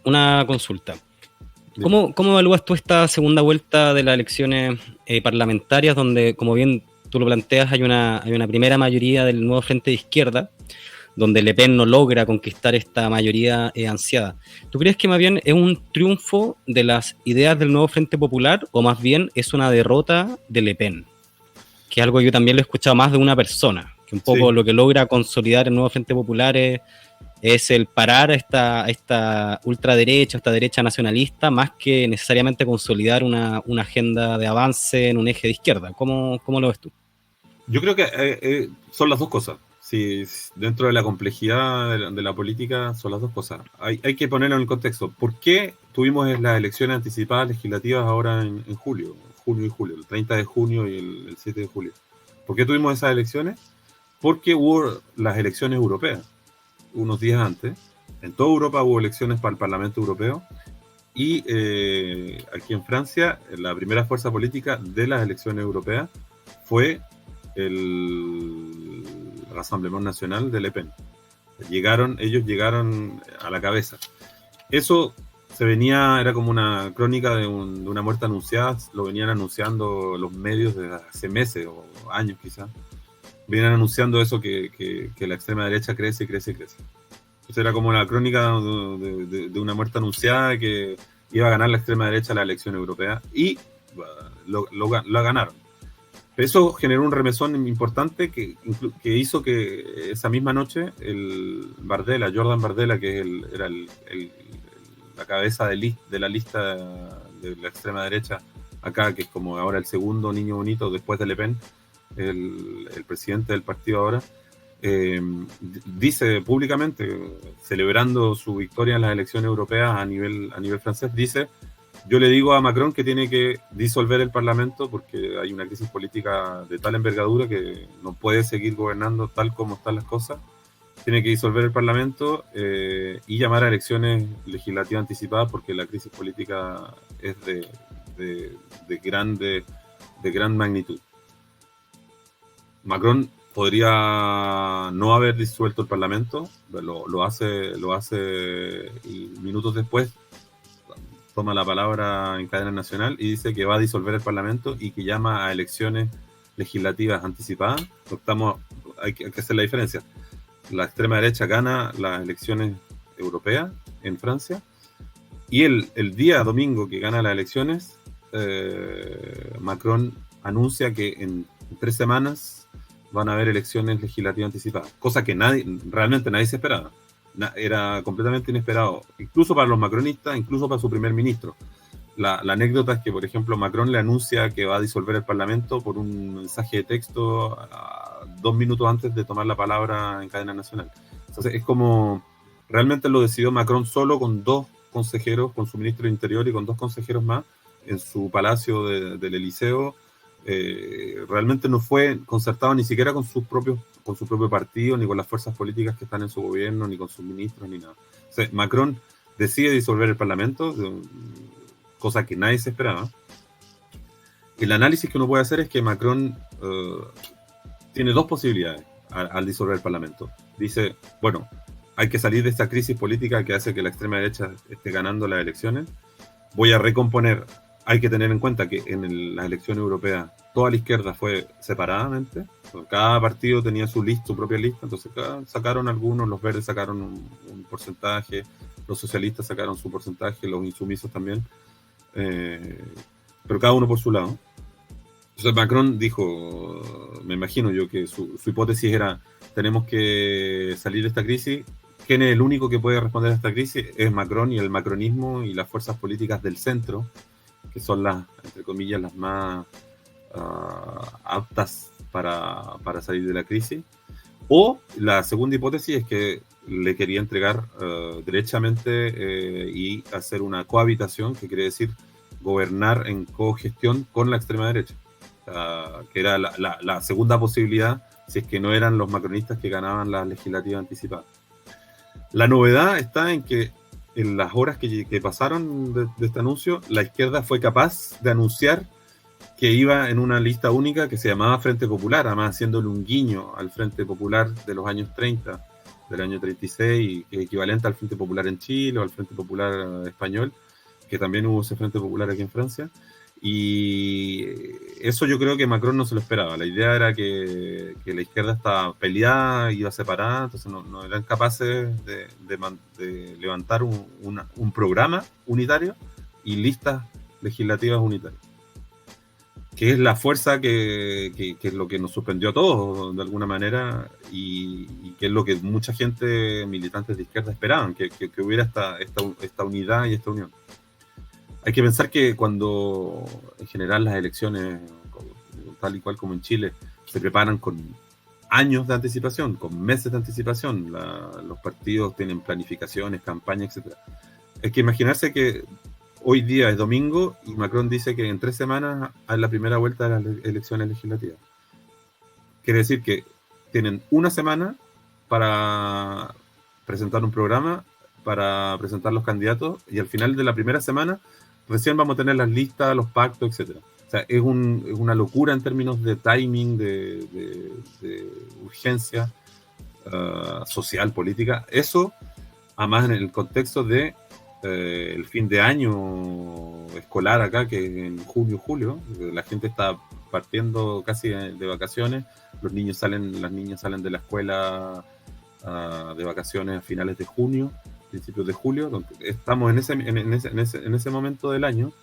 una consulta. ¿Cómo evalúas tú esta segunda vuelta de las elecciones parlamentarias, donde, como bien tú lo planteas, hay una primera mayoría del nuevo frente de izquierda, donde Le Pen no logra conquistar esta mayoría ansiada? ¿Tú crees que más bien es un triunfo de las ideas del nuevo Frente Popular, o más bien es una derrota de Le Pen? Que es algo que yo también lo he escuchado más de una persona, que un poco lo que logra consolidar el nuevo Frente Popular es el parar a esta ultraderecha, esta derecha nacionalista, más que necesariamente consolidar una agenda de avance en un eje de izquierda. ¿Cómo lo ves tú? Yo creo que son las dos cosas. Sí, dentro de la complejidad de la política son las dos cosas. Hay que ponerlo en el contexto. ¿Por qué tuvimos las elecciones anticipadas legislativas ahora en junio y julio, el 30 de junio y el 7 de julio? ¿Por qué tuvimos esas elecciones? Porque hubo las elecciones europeas unos días antes. En toda Europa hubo elecciones para el Parlamento Europeo y aquí en Francia la primera fuerza política de las elecciones europeas fue el Rassemblement National de Le Pen. Ellos llegaron a la cabeza. Eso era como una crónica de una muerte anunciada, lo venían anunciando los medios desde hace meses o años quizás. Venían anunciando eso, que la extrema derecha crece y crece y crece. Entonces era como una crónica de una muerte anunciada, que iba a ganar la extrema derecha la elección europea, y lo ganaron. Eso generó un remesón importante que hizo que esa misma noche Jordan Bardella, que era la cabeza de la lista de la extrema derecha acá, que es como ahora el segundo niño bonito después de Le Pen, el presidente del partido ahora, dice públicamente, celebrando su victoria en las elecciones europeas a nivel francés, dice: yo le digo a Macron que tiene que disolver el Parlamento porque hay una crisis política de tal envergadura que no puede seguir gobernando tal como están las cosas. Tiene que disolver el Parlamento y llamar a elecciones legislativas anticipadas, porque la crisis política es de gran magnitud. Macron podría no haber disuelto el Parlamento, lo hace y minutos después toma la palabra en cadena nacional y dice que va a disolver el Parlamento y que llama a elecciones legislativas anticipadas. Hay que hacer la diferencia. La extrema derecha gana las elecciones europeas en Francia, y el día domingo que gana las elecciones, Macron anuncia que en 3 semanas van a haber elecciones legislativas anticipadas, cosa que realmente nadie se esperaba. Era completamente inesperado, incluso para los macronistas, incluso para su primer ministro. La anécdota es que, por ejemplo, Macron le anuncia que va a disolver el Parlamento por un mensaje de texto 2 minutos antes de tomar la palabra en cadena nacional. Entonces es como, realmente lo decidió Macron solo, con 2 consejeros, con su ministro de Interior y con 2 consejeros más, en su palacio del Eliseo. Realmente no fue concertado ni siquiera con su propio partido, ni con las fuerzas políticas que están en su gobierno, ni con sus ministros, ni nada. O sea, Macron decide disolver el Parlamento, cosa que nadie se esperaba. El análisis que uno puede hacer es que Macron tiene 2 posibilidades al disolver el Parlamento. Dice: bueno, hay que salir de esta crisis política que hace que la extrema derecha esté ganando las elecciones. Voy a recomponer. Hay que tener en cuenta que en las elecciones europeas toda la izquierda fue separadamente. Cada partido tenía su propia lista. Entonces sacaron algunos, los verdes sacaron un porcentaje, los socialistas sacaron su porcentaje, los insumisos también. Pero cada uno por su lado. Entonces Macron dijo, me imagino yo, que su hipótesis era: tenemos que salir de esta crisis. ¿Quién es el único que puede responder a esta crisis? Es Macron y el macronismo y las fuerzas políticas del centro, que son entre comillas, las más aptas para salir de la crisis. O la segunda hipótesis es que le quería entregar derechamente y hacer una cohabitación, que quiere decir gobernar en cogestión con la extrema derecha, que era la segunda posibilidad, si es que no eran los macronistas que ganaban las legislativas anticipadas. La novedad está en que en las horas que pasaron de este anuncio, la izquierda fue capaz de anunciar que iba en una lista única que se llamaba Frente Popular, además haciéndole un guiño al Frente Popular de los años 30, del año 36, que es equivalente al Frente Popular en Chile o al Frente Popular español, que también hubo ese Frente Popular aquí en Francia. Y eso yo creo que Macron no se lo esperaba. La idea era que la izquierda estaba peleada, iba separada, entonces no eran capaces de levantar un programa unitario y listas legislativas unitarias, que es la fuerza que es lo que nos suspendió a todos de alguna manera, y que es lo que mucha gente, militantes de izquierda, esperaban, que hubiera esta unidad y esta unión. Hay que pensar que cuando en general las elecciones, tal y cual como en Chile, se preparan con años de anticipación, con meses de anticipación, los partidos tienen planificaciones, campañas, etc. Hay que imaginarse que hoy día es domingo y Macron dice que en 3 semanas hay la primera vuelta de las elecciones legislativas. Quiere decir que tienen una semana para presentar un programa, para presentar los candidatos, y al final de la primera semana recién vamos a tener las listas, los pactos, etc. O sea, es una locura en términos de timing, de urgencia social, política. Eso, además en el contexto de el fin de año escolar acá, que es en junio, julio, la gente está partiendo casi de vacaciones, las niñas salen de la escuela de vacaciones a finales de junio, principios de julio, donde estamos en ese momento del año,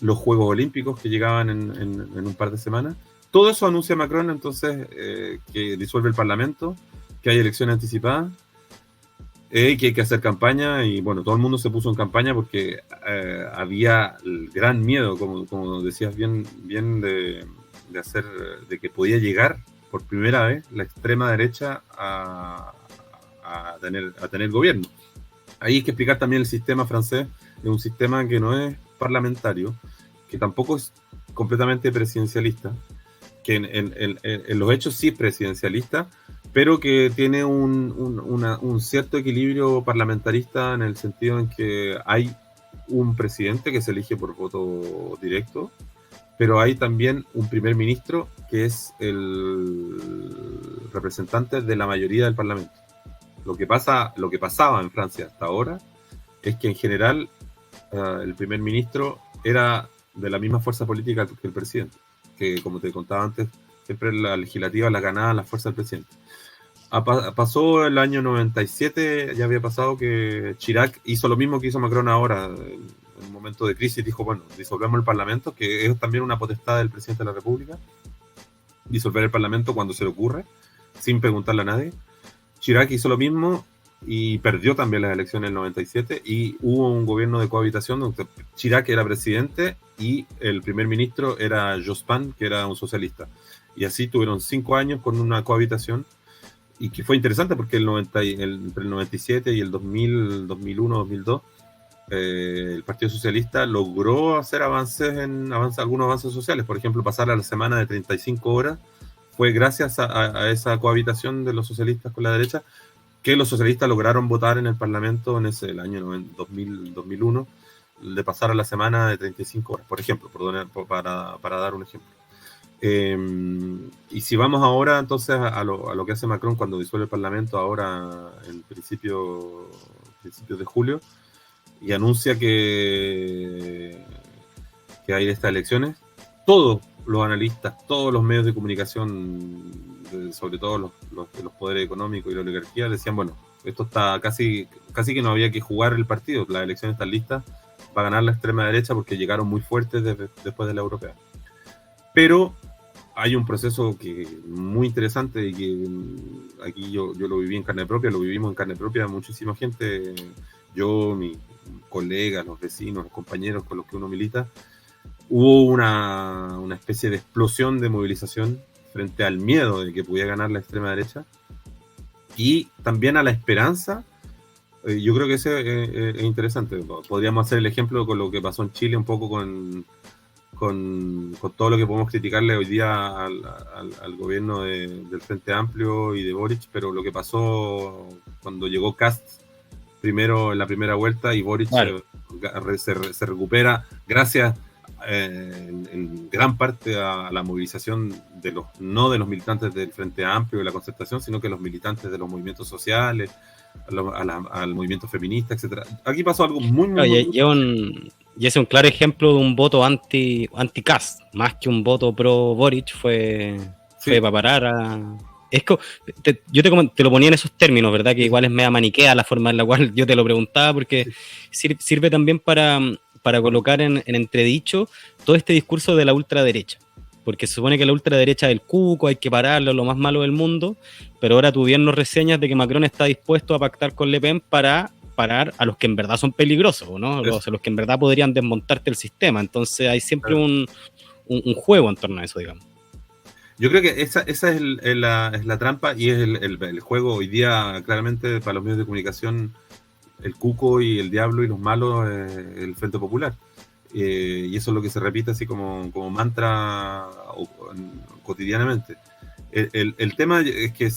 los Juegos Olímpicos que llegaban en un par de semanas. Todo eso anuncia Macron, entonces, que disuelve el Parlamento, que hay elecciones anticipadas, que hay que hacer campaña, y bueno, todo el mundo se puso en campaña porque había el gran miedo, como decías bien de que podía llegar por primera vez la extrema derecha a tener gobierno. Ahí hay que explicar también el sistema francés, es un sistema que no es parlamentario, que tampoco es completamente presidencialista, que en los hechos sí es presidencialista, pero que tiene un cierto equilibrio parlamentarista, en el sentido en que hay un presidente que se elige por voto directo, pero hay también un primer ministro que es el representante de la mayoría del Parlamento. Lo que pasaba en Francia hasta ahora es que en general el primer ministro era de la misma fuerza política que el presidente, que como te contaba antes, siempre la legislativa la ganaba la fuerza del presidente. Pasó el año 97, ya había pasado que Chirac hizo lo mismo que hizo Macron ahora, en un momento de crisis dijo, bueno, disolvemos el Parlamento, que es también una potestad del presidente de la República, disolver el Parlamento cuando se le ocurre, sin preguntarle a nadie. Chirac hizo lo mismo y perdió también las elecciones en el 97, y hubo un gobierno de cohabitación donde Chirac era presidente y el primer ministro era Jospin, que era un socialista. Y así tuvieron 5 años con una cohabitación, y que fue interesante porque entre el 97 y el 2000, 2001, 2002, el Partido Socialista logró hacer algunos avances sociales. Por ejemplo, pasar a la semana de 35 horas fue gracias a esa cohabitación de los socialistas con la derecha, que los socialistas lograron votar en el Parlamento en el año 2000, 2001, de pasar a la semana de 35 horas, por ejemplo, para dar un ejemplo. Y si vamos ahora entonces a lo que hace Macron cuando disuelve el Parlamento ahora en principios de julio, y anuncia que hay estas elecciones, todos los analistas, todos los medios de comunicación, sobre todo los poderes económicos y la oligarquía, decían, bueno, esto está casi que no había que jugar el partido, las elecciones están listas para ganar la extrema derecha porque llegaron muy fuertes después de la europea. Pero hay un proceso que muy interesante, y que aquí yo lo viví en carne propia, lo vivimos en carne propia muchísima gente, yo, mis colegas, los vecinos, los compañeros con los que uno milita. Hubo una especie de explosión de movilización frente al miedo de que pudiera ganar la extrema derecha, y también a la esperanza. Yo creo que eso es interesante. Podríamos hacer el ejemplo con lo que pasó en Chile, un poco con todo lo que podemos criticarle hoy día al gobierno del Frente Amplio y de Boric, pero lo que pasó cuando llegó Kast primero en la primera vuelta y Boric, claro, se recupera gracias en gran parte a la movilización no de los militantes del Frente Amplio de la Concertación, sino que los militantes de los movimientos sociales, al movimiento feminista, etcétera. Aquí pasó algo muy, muy, Claro, muy... y ese es un claro ejemplo de un voto anti-Kast, más que un voto pro Boric, fue para parar a... Yo te lo ponía en esos términos, ¿verdad? Que igual es media maniquea la forma en la cual yo te lo preguntaba, porque sirve también para colocar en entredicho todo este discurso de la ultraderecha. Porque se supone que la ultraderecha es el cuco, hay que pararlo, lo más malo del mundo, pero ahora tú bien nos reseñas de que Macron está dispuesto a pactar con Le Pen para parar a los que en verdad son peligrosos, ¿no? Los que en verdad podrían desmontarte el sistema. Entonces hay siempre un juego en torno a eso, digamos. Yo creo que esa es la trampa y es el juego hoy día, claramente, para los medios de comunicación, el cuco y el diablo y los malos, el Frente Popular. Y eso es lo que se repite así como mantra cotidianamente. El tema es que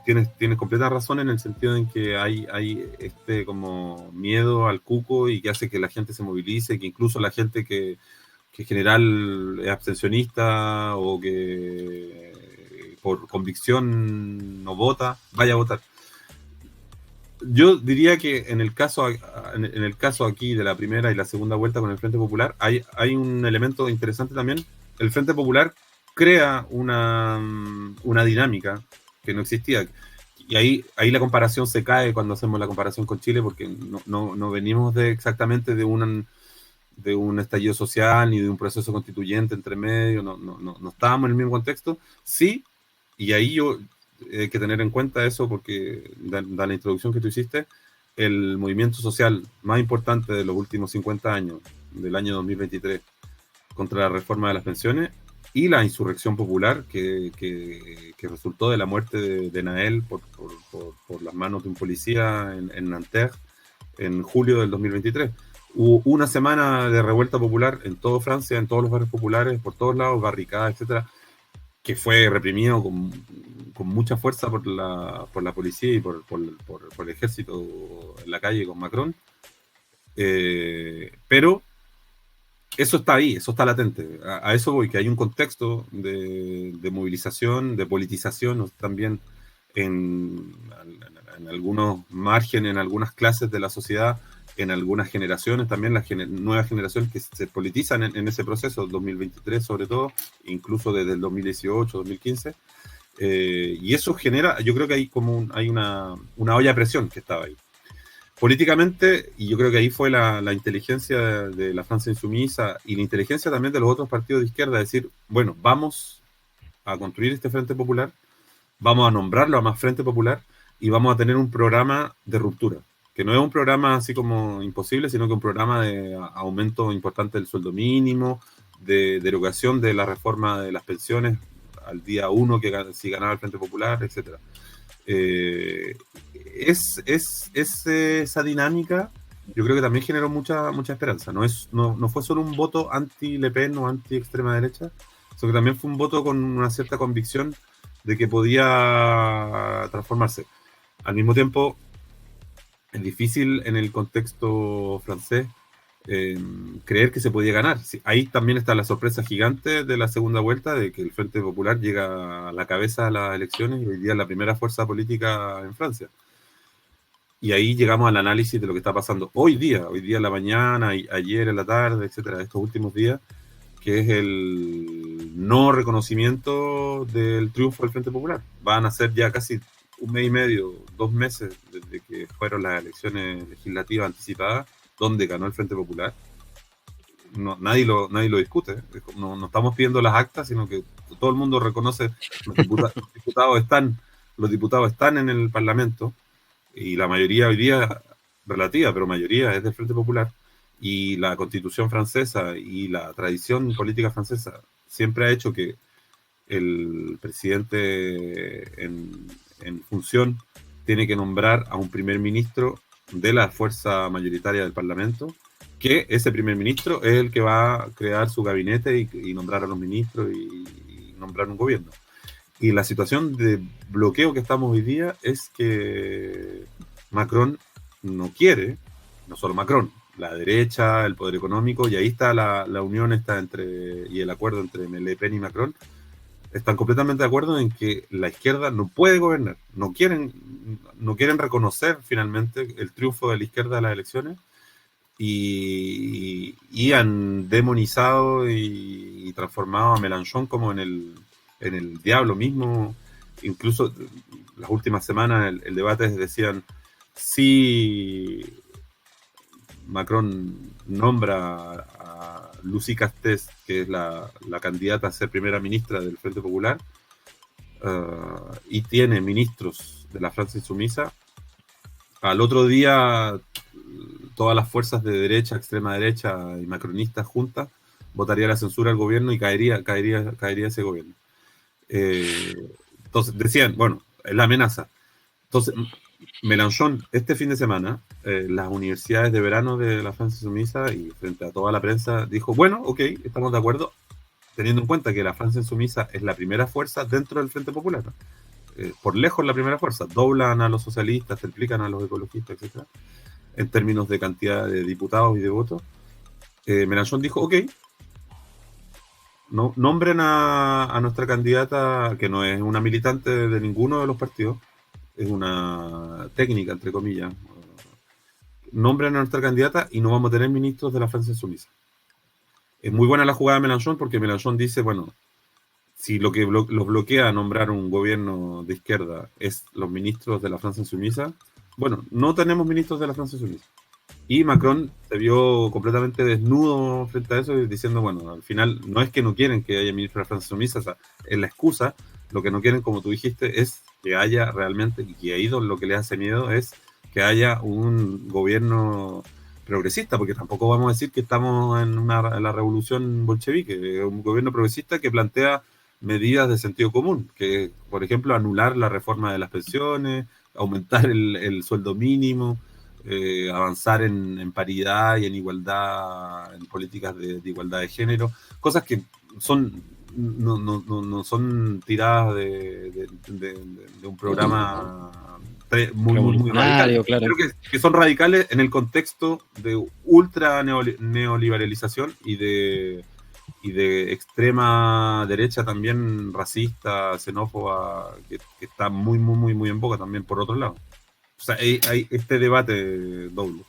tienes completa razón en el sentido en que hay este como miedo al cuco y que hace que la gente se movilice, que incluso la gente que en general es abstencionista o que por convicción no vota, vaya a votar. Yo diría que en el caso aquí de la primera y la segunda vuelta con el Frente Popular hay un elemento interesante también. El Frente Popular crea una dinámica que no existía. Y ahí la comparación se cae cuando hacemos la comparación con Chile, porque no venimos exactamente de un estallido social ni de un proceso constituyente entre medio, no estábamos en el mismo contexto. Sí, y ahí yo hay que tener en cuenta eso porque da la introducción que tú hiciste, el movimiento social más importante de los últimos 50 años, del año 2023, contra la reforma de las pensiones y la insurrección popular que resultó de la muerte de Nael por las manos de un policía en Nanterre en julio del 2023. Hubo una semana de revuelta popular en toda Francia, en todos los barrios populares, por todos lados, barricadas, etcétera, que fue reprimido con mucha fuerza por la policía y por el ejército en la calle con Macron. Pero eso está ahí, eso está latente. A eso voy, que hay un contexto de movilización, de politización, también en algunos márgenes, en algunas clases de la sociedad, en algunas generaciones, también las nuevas generaciones que se politizan en ese proceso, 2023 sobre todo, incluso desde el 2018, 2015, y eso genera, yo creo que hay una olla a presión que estaba ahí. Políticamente, y yo creo que ahí fue la inteligencia de la Francia insumisa y la inteligencia también de los otros partidos de izquierda, decir, bueno, vamos a construir este Frente Popular, vamos a nombrarlo a más Frente Popular y vamos a tener un programa de ruptura, que no es un programa así como imposible, sino que un programa de aumento importante del sueldo mínimo, de derogación de la reforma de las pensiones al día 1 si ganaba el Frente Popular, etcétera. Esa dinámica yo creo que también generó mucha esperanza. No fue solo un voto anti-Le Pen o anti-extrema derecha, sino que también fue un voto con una cierta convicción de que podía transformarse. Al mismo tiempo, es difícil en el contexto francés creer que se podía ganar. Sí, ahí también está la sorpresa gigante de la segunda vuelta, de que el Frente Popular llega a la cabeza de las elecciones y hoy día es la primera fuerza política en Francia. Y ahí llegamos al análisis de lo que está pasando hoy día en la mañana, ayer en la tarde, etcétera, estos últimos días, que es el no reconocimiento del triunfo del Frente Popular. Van a ser ya casi un mes y medio, 2 meses desde que fueron las elecciones legislativas anticipadas, donde ganó el Frente Popular. Nadie lo discute. No estamos pidiendo las actas, sino que todo el mundo reconoce los diputados están en el Parlamento y la mayoría hoy día relativa, pero mayoría es del Frente Popular, y la Constitución francesa y la tradición política francesa siempre ha hecho que el presidente en función tiene que nombrar a un primer ministro de la fuerza mayoritaria del Parlamento, que ese primer ministro es el que va a crear su gabinete y nombrar a los ministros y nombrar un gobierno. Y la situación de bloqueo que estamos hoy día es que Macron no quiere, no solo Macron, la derecha, el poder económico, y ahí está la unión y el acuerdo entre Le Pen y Macron. Están completamente de acuerdo en que la izquierda no puede gobernar, no quieren reconocer finalmente el triunfo de la izquierda en las elecciones, y han demonizado y transformado a Mélenchon como en el diablo mismo. Incluso las últimas semanas el debate decían, si Macron nombra a Lucy Castés, que es la candidata a ser primera ministra del Frente Popular, y tiene ministros de la Francia Insumisa, al otro día todas las fuerzas de derecha, extrema derecha y macronistas juntas votaría la censura al gobierno y caería ese gobierno. Entonces decían, bueno, es la amenaza. Entonces, Mélenchon, este fin de semana, las universidades de verano de la Francia Insumisa y frente a toda la prensa, dijo, bueno, ok, estamos de acuerdo, teniendo en cuenta que la Francia Insumisa es la primera fuerza dentro del Frente Popular, ¿no? Por lejos la primera fuerza, doblan a los socialistas, triplican a los ecologistas, etc. En términos de cantidad de diputados y de votos. Mélenchon dijo, ok, no, nombren a nuestra candidata, que no es una militante de ninguno de los partidos, es una técnica, entre comillas. Nombren a nuestra candidata y no vamos a tener ministros de la Francia Insumisa. Es muy buena la jugada de Mélenchon, porque Mélenchon dice, bueno, si lo que los bloquea a nombrar un gobierno de izquierda es los ministros de la Francia Insumisa, bueno, no tenemos ministros de la Francia Insumisa. Y Macron se vio completamente desnudo frente a eso, diciendo, bueno, al final no es que no quieren que haya ministros de la Francia Insumisa, o sea, es la excusa. Lo que no quieren, como tú dijiste, es que haya realmente, y que ahí lo que les hace miedo es que haya un gobierno progresista, porque tampoco vamos a decir que estamos en la revolución bolchevique, un gobierno progresista que plantea medidas de sentido común, que, por ejemplo, anular la reforma de las pensiones, aumentar el sueldo mínimo, avanzar en paridad y en igualdad, en políticas de igualdad de género, cosas que no son tiradas de un programa muy radical. Claro. Creo que son radicales en el contexto de ultra neoliberalización y de extrema derecha también racista, xenófoba, que está muy en boga también por otro lado. O sea, hay este debate doble.